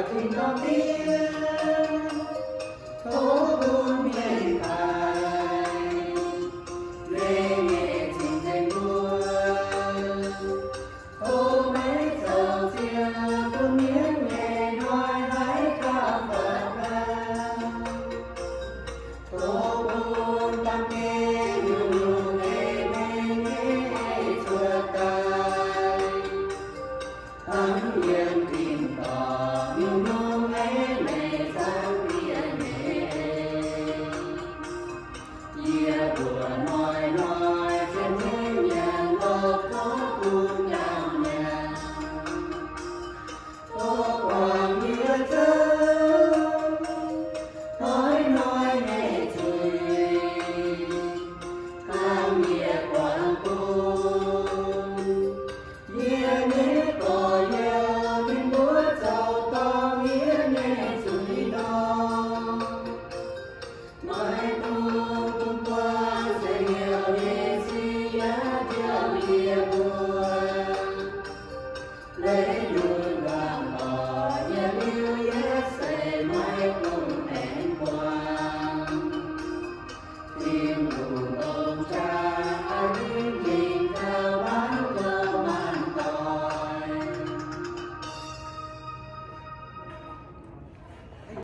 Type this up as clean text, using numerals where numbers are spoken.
tình con tiếng thố buồn miền Thái lê nghệ trình thành đua ô mấy dầu chia con miếng nghề nói hãy ca Phật ra thố buồn tam kê nụ nghề nghề chùa tai thắng yên tìm tỏ nụ nụ nghề nghề sang bia nghề yeah bùa nói trên thế nhàng ngọc có buồn nhàng nhàng có quàng nghĩa chân nói nghề chùi cam nghĩa quảng cung nghĩa nghề có nhiều nên búa giàu to nghĩa nghề chùi đó mai tu qua sẽ nghèo nghề suy giá theo nghĩa buồn lấy